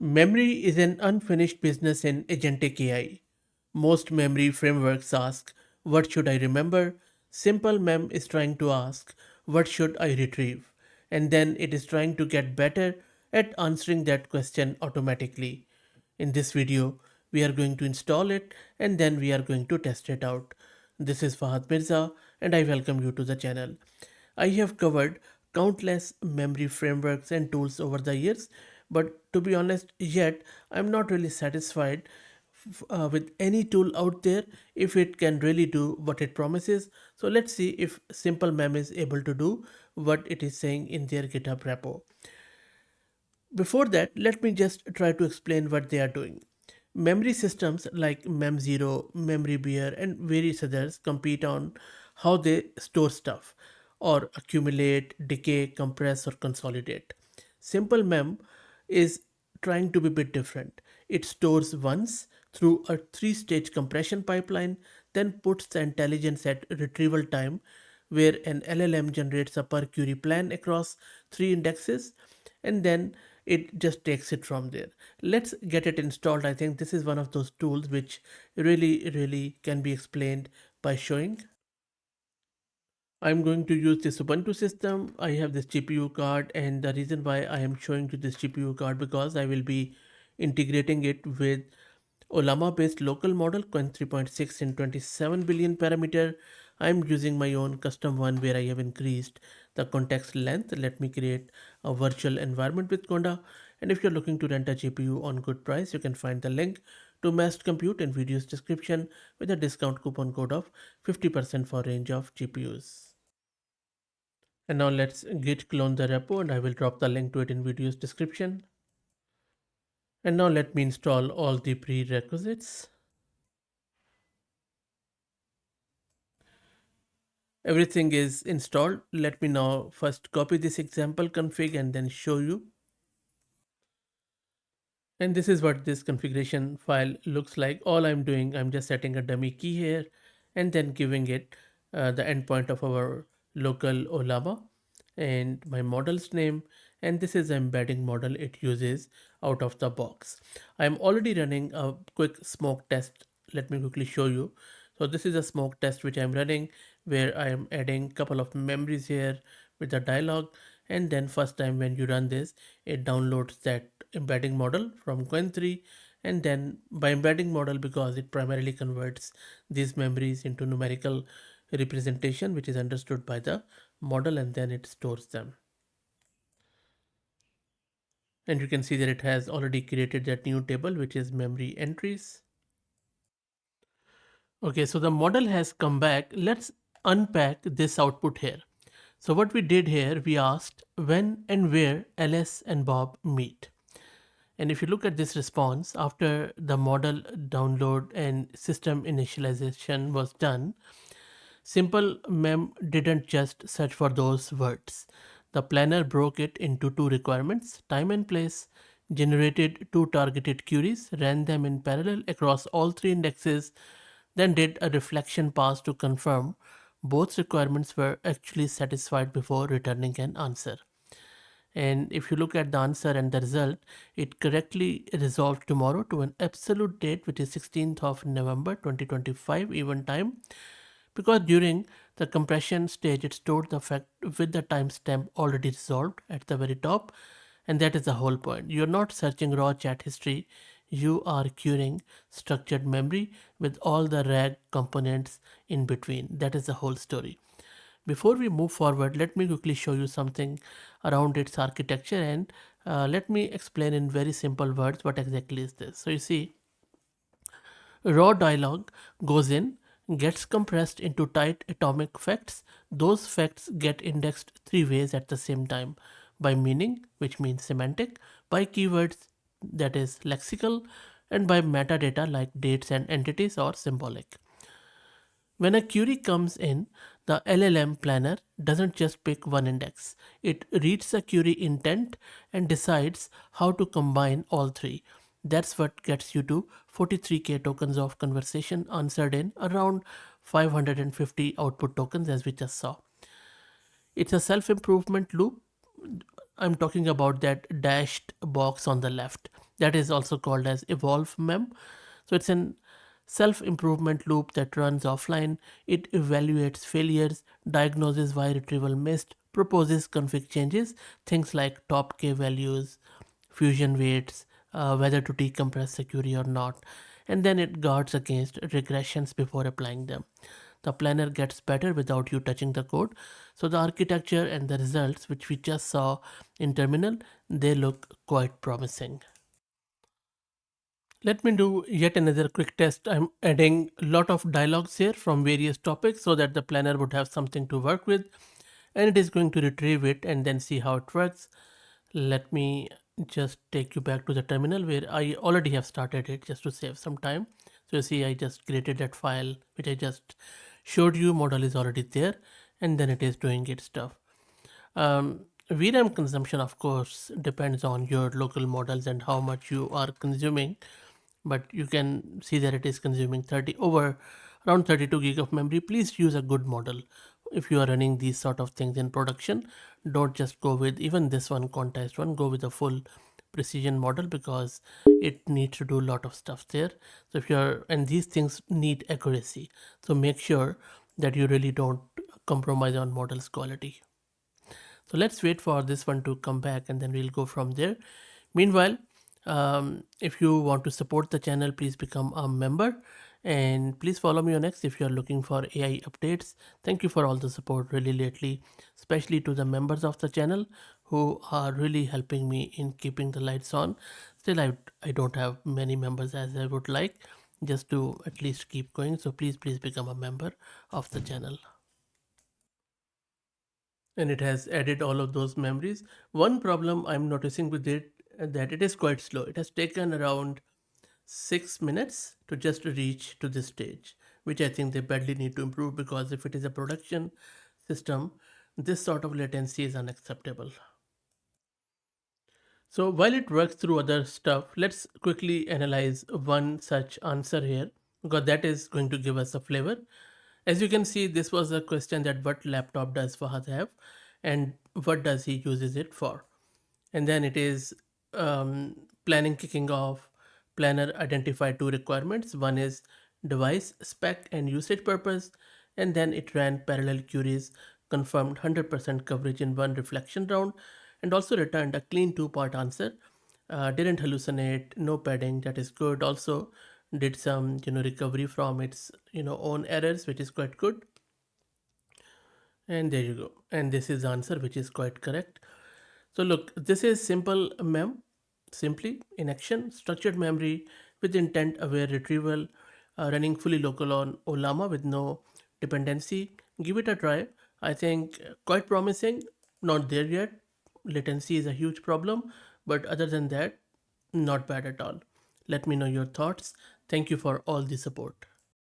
Memory is an unfinished business in agentic AI. Most memory frameworks ask, what should I remember? SimpleMem is trying to ask, what should I retrieve? And then it is trying to get better at answering that question automatically. In this video, we are going to install it and then we are going to test it out. This is Fahad Mirza and I welcome you to the channel. I have covered countless memory frameworks and tools over the years, but to be honest, yet I'm not really satisfied with any tool out there if it can really do what it promises. So let's see if SimpleMem is able to do what it is saying in their GitHub repo. Before that, let me just try to explain what they are doing. Memory systems like Mem0, MemoryBear, and various others compete on how they store stuff or accumulate, decay, compress, or consolidate. Simple Mem is trying to be a bit different. It stores once through a three-stage compression pipeline, then puts the intelligence at retrieval time, where an LLM generates a per query plan across three indexes, and then it just takes it from there. Let's get it installed. I think this is one of those tools which really can be explained by showing. I'm going to use this Ubuntu system. I have this GPU card, and the reason why I am showing you this GPU card because I will be integrating it with Ollama based local model Qwen 3.6 in 27 billion parameter. I'm using my own custom one where I have increased the context length. Let me create a virtual environment with Conda. And if you're looking to rent a GPU on good price, you can find the link to Massed Compute in video's description with a discount coupon code of 50% for range of GPUs. And now let's git clone the repo and I will drop the link to it in video's description. And now let me install all the prerequisites. Everything is installed. Let me now first copy this example config and then show you. And this is what this configuration file looks like. All I'm doing, I'm just setting a dummy key here and then giving it the endpoint of our local Ollama and my model's name. And this is the embedding model it uses out of the box. I'm already running a quick smoke test. Let me quickly show you. So this is a smoke test which I'm running where I am adding a couple of memories here with the dialog, and then first time when you run this, it downloads that embedding model from Qwen 3, and then by embedding model, because it primarily converts these memories into numerical representation which is understood by the model, and then it stores them. And you can see that it has already created that new table which is memory entries. Okay, so the model has come back. Let's unpack this output here. So what we did here, we asked when and where Alice and Bob meet. And if you look at this response, after the model download and system initialization was done, SimpleMem didn't just search for those words. The planner broke it into two requirements, time and place, generated two targeted queries, ran them in parallel across all three indexes, then did a reflection pass to confirm both requirements were actually satisfied before returning an answer. And if you look at the answer and the result, it correctly resolved tomorrow to an absolute date, which is 16th of November 2025 even time, because during the compression stage it stored the fact with the timestamp already resolved at the very top. And that is the whole point. You're not searching raw chat history, you are queuing structured memory with all the RAG components in between. That is the whole story. Before we move forward, let me quickly show you something around its architecture, and let me explain in very simple words what exactly is this. So you see, raw dialog goes in, gets compressed into tight atomic facts. Those facts get indexed three ways at the same time: by meaning, which means semantic, by keywords, that is lexical, and by metadata like dates and entities or symbolic. When a query comes in, the LLM planner doesn't just pick one index. It reads the query intent and decides how to combine all three. That's what gets you to 43k tokens of conversation answered in around 550 output tokens, as we just saw. It's a self-improvement loop. I'm talking about that dashed box on the left. That is also called as evolve mem. So it's an self improvement loop that runs offline. It evaluates failures, diagnoses why retrieval missed, proposes config changes, things like top k values, fusion weights, whether to decompress securely or not, and then it guards against regressions before applying them. The planner gets better without you touching the code. So the architecture and the results which we just saw in terminal, they look quite promising. Let me do yet another quick test. I'm adding a lot of dialogues here from various topics so that the planner would have something to work with, and it is going to retrieve it and then see how it works. Let me just take you back to the terminal where I already have started it just to save some time. So you see I just created that file which I just showed you. Model is already there, and then it is doing its stuff. VRAM consumption, of course, depends on your local models and how much you are consuming. But you can see that it is consuming 30 over around 32 gig of memory. Please use a good model if you are running these sort of things in production. Don't just go with even this one contest one. Go with a full precision model because it needs to do a lot of stuff there. So if you're and these things need accuracy. So make sure that you really don't compromise on model's quality. So let's wait for this one to come back and then we'll go from there. Meanwhile, if you want to support the channel, please become a member and please follow me on X if you're looking for AI updates. Thank you for all the support really lately, especially to the members of the channel who are really helping me in keeping the lights on. Still, I don't have many members as I would like just to at least keep going. So please become a member of the channel. And it has added all of those memories. One problem I'm noticing with it that it is quite slow. It has taken around 6 minutes to just reach to this stage, which I think they badly need to improve because if it is a production system, this sort of latency is unacceptable. So while it works through other stuff, let's quickly analyze one such answer here because that is going to give us a flavor. As you can see, this was a question that what laptop does Fahad have and what does he uses it for. And then it is planning kicking off. Planner identify two requirements. One is device spec and usage purpose, and then it ran parallel queries, confirmed 100% coverage in one reflection round, and also returned a clean two-part answer. Didn't hallucinate, no padding. That is good. Also did some recovery from its own errors, which is quite good. And there you go. And this is the answer, which is quite correct. So look, this is simple mem, simply in action, structured memory with intent-aware retrieval, running fully local on Ollama with no dependency. Give it a try. I think quite promising. Not there yet. Latency is a huge problem, but other than that, not bad at all. Let me know your thoughts. Thank you for all the support.